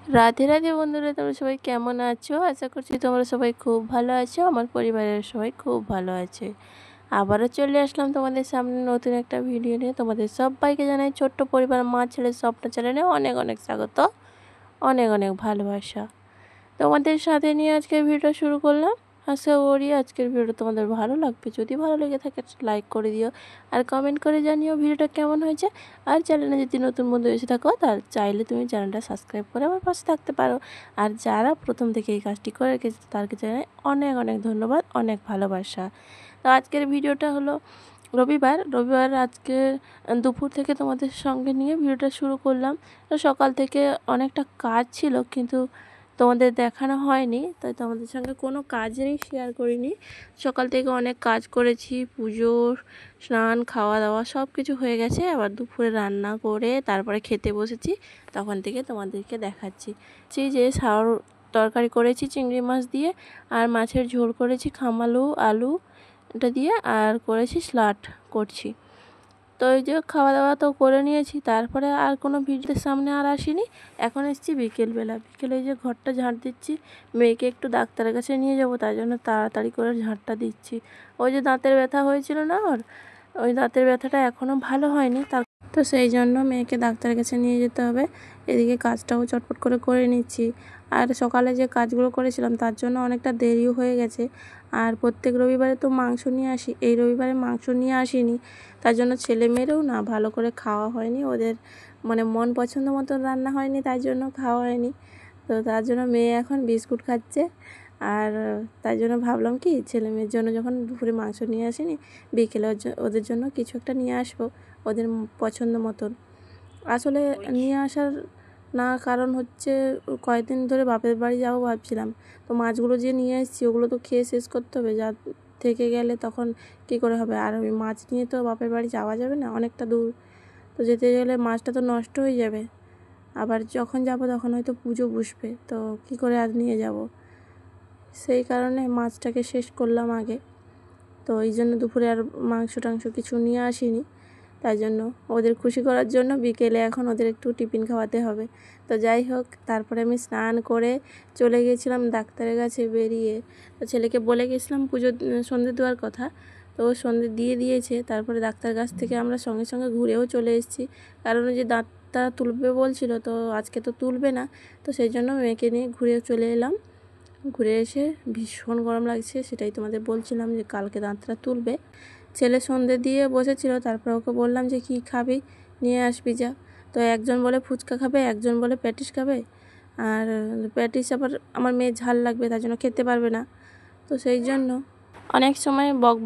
রাধে রাধে বন্ধুরা, তোমরা সবাই কেমন আছো? আশা করছি তোমরা সবাই খুব ভালো আছো। আমার পরিবারের সবাই খুব ভালো আছে। আবারও চলে আসলাম তোমাদের সামনে নতুন একটা ভিডিও নিয়ে। তোমাদের সবাইকে জানাই ছোট্ট পরিবার মা ছেলের স্বপ্ন চ্যানেলে অনেক অনেক স্বাগত, অনেক অনেক ভালোবাসা। তোমাদের সাথে নিয়ে আজকের ভিডিও শুরু করলাম। আশা করি আজকের ভিডিওটা তোমাদের ভালো লাগবে। যদি ভালো লেগে থাকে লাইক করে দিও আর কমেন্ট করে জানিও ভিডিওটা কেমন হয়েছে। আর চ্যানেলে যদি নতুন বন্ধু এসে থাকো তাহলে চাইলে তুমি চ্যানেলটা সাবস্ক্রাইব করে আমার পাশে থাকতে পারো। আর যারা প্রথম থেকে এই কাজটি করে রেখেছে তাদেরকে জানাই অনেক অনেক ধন্যবাদ, অনেক ভালোবাসা। তো আজকের ভিডিওটা হলো রবিবার আজকে দুপুর থেকে তোমাদের সঙ্গে নিয়ে ভিডিওটা শুরু করলাম। তো সকাল থেকে অনেকটা কাজ ছিল কিন্তু তোমাদের দেখানো হয়নি, তাই তোমাদের সঙ্গে কোনো কাজেরই শেয়ার করিনি। সকাল থেকে অনেক কাজ করেছি, পুজো, স্নান, খাওয়া দাওয়া সব কিছু হয়ে গেছে। আবার দুপুরে রান্না করে তারপরে খেতে বসেছি, তখন থেকে তোমাদেরকে দেখাচ্ছি। সেই যে তরকারি করেছি চিংড়ি মাছ দিয়ে, আর মাছের ঝোল করেছি খামালু আলু এটা দিয়ে, আর করেছি স্যালাড করছি। তো এই যে খাওয়া দাওয়া তো করে নিয়েছি, তারপরে আর কোনো ভিডিওর সামনে আর আসিনি। এখন এসেছি বিকেলে এই যে ঘরটা ঝাঁট দিচ্ছি। মেয়েকে একটু ডাক্তারের কাছে নিয়ে যাব, তাই জন্য তাড়াতাড়ি করে ঝাঁটটা দিচ্ছি। ওই যে দাঁতের ব্যথা হয়েছিল না ওই দাঁতের ব্যথাটা এখনও ভালো হয়নি, তো সেই জন্য মেয়েকে ডাক্তারের কাছে নিয়ে যেতে হবে। এদিকে কাজটাও চটপট করে নিচ্ছি। আর সকালে যে কাজগুলো করেছিলাম তার জন্য অনেকটা দেরিও হয়ে গেছে। আর প্রত্যেক রবিবারে তো মাংস নিয়ে আসি, এই রবিবারে মাংস নিয়ে আসিনি, তার জন্য ছেলে মেয়েরও না ভালো করে খাওয়া হয়নি। ওদের মানে মন পছন্দ মতন রান্না হয়নি, তাই জন্য খাওয়া হয়নি। তো তার জন্য মেয়ে এখন বিস্কুট খাচ্ছে। আর তাই জন্য ভাবলাম কি ছেলে মেয়ের জন্য যখন দুপুরে মাংস নিয়ে আসিনি, বিকেলে ওদের জন্য কিছু একটা নিয়ে আসবো ওদের পছন্দ মতন। আসলে নিয়ে আসার না কারণ হচ্ছে কয়েকদিন ধরে বাপের বাড়ি যাবো ভাবছিলাম। তো মাছগুলো যে নিয়ে এসেছি ওগুলো তো খেয়ে শেষ করতে হবে, যা থেকে গেলে তখন কী করে হবে। আর ওই মাছ নিয়ে তো বাপের বাড়ি যাওয়া যাবে না, অনেকটা দূর। তো যেতে গেলে মাছটা তো নষ্ট হয়ে যাবে। আবার যখন যাব তখন হয়তো পুজো বসবে, তো কী করে আর নিয়ে যাব। সেই কারণে মাছটাকে শেষ করলাম আগে। তো এই জন্য দুপুরে আর মাংস টাংস কিছু নিয়ে আসিনি। তাই জন্য ওদের খুশি করার জন্য বিকেলে এখন ওদের একটু টিফিন খাওয়াতে হবে। তো যাই হোক, তারপরে আমি স্নান করে চলে গিয়েছিলাম ডাক্তারের কাছে বেরিয়ে। তো ছেলেকে বলে গেছিলাম সন্ধে দেওয়ার কথা, তো ও সন্ধে দিয়ে দিয়েছে। তারপরে ডাক্তার কাছ থেকে আমরা সঙ্গে সঙ্গে ঘুরেও চলে এসেছি, কারণ ওই যে দাঁতটা তুলবে বলছিল, তো আজকে তো তুলবে না। তো সেই জন্য মেয়েকে নিয়ে ঘুরেও চলে এলাম। ঘুরে এসে ভীষণ গরম লাগছে, সেটাই তোমাদের বলছিলাম যে কালকে দাঁতটা তুলবে। ছেলে সন্ধে দিয়ে বসেছিল, তারপর ওকে বললাম যে কী খাবি নিয়ে আসবি যা। তো একজন বলে ফুচকা খাবে, একজন বলে প্যাটিস খাবে। আর প্যাটিস আবার আমার মেয়ে ঝাল লাগবে, তার জন্য খেতে পারবে না। তো সেই জন্য অনেক সময় বক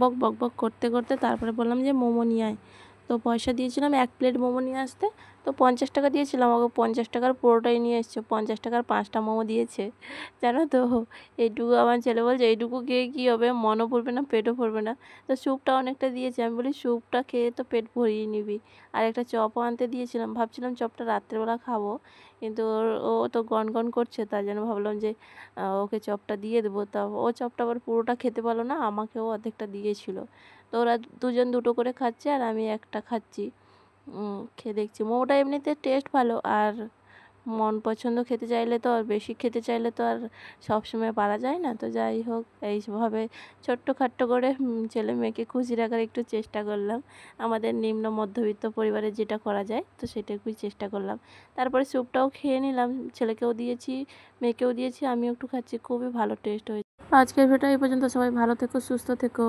বক করতে করতে তারপরে বললাম যে মোমো নিয়ে আয়। তো পয়সা দিয়েছিলাম 1 প্লেট মোমো নিয়ে আসতে। তো 50 টাকা দিয়েছিলাম, ওকে 50 টাকার পুরোটাই নিয়ে এসছে। 50 টাকার 5টা মোমো দিয়েছে, জানো তো। এইটুকু আমার ছেলে বলছে এইটুকু খেয়ে কী হবে, মনও পড়বে না, পেটও ভরবে না। তো স্যুপটা অনেকটা দিয়েছে, আমি বলি স্যুপটা খেয়ে তো পেট ভরিয়ে নিবি। আর একটা চপও আনতে দিয়েছিলাম, ভাবছিলাম চপটা রাত্রেবেলা খাবো, কিন্তু ও তো গনগন করছে, তার জন্য ভাবলাম যে ওকে চপটা দিয়ে দেবো। তা ও চপটা আবার পুরোটা খেতে পারলো না, আমাকেও অর্ধেকটা দিয়েছিল। তো ওরা দুজন দুটো করে খাচ্ছে আর আমি একটা খাচ্ছি। খেয়ে দেখছি মোমোটা এমনিতে টেস্ট ভালো। আর মন পছন্দ খেতে চাইলে তো আর বেশি খেতে চাইলে তো আর সবসময় পারা যায় না। তো যাই হোক, এইভাবে ছোট্টখাট্টো করে ছেলে মেয়েকে খুশি রাখার একটু চেষ্টা করলাম। আমাদের নিম্ন মধ্যবিত্ত পরিবারে যেটা করা যায়, তো সেটুকুই চেষ্টা করলাম। তারপরে স্যুপটাও খেয়ে নিলাম, ছেলেকেও দিয়েছি, মেয়েকেও দিয়েছি, আমিও একটু খাচ্ছি। খুবই ভালো টেস্ট হয়েছে। আজকের ভিডিও এই পর্যন্ত। সবাই ভালো থেকো, সুস্থ থেকো।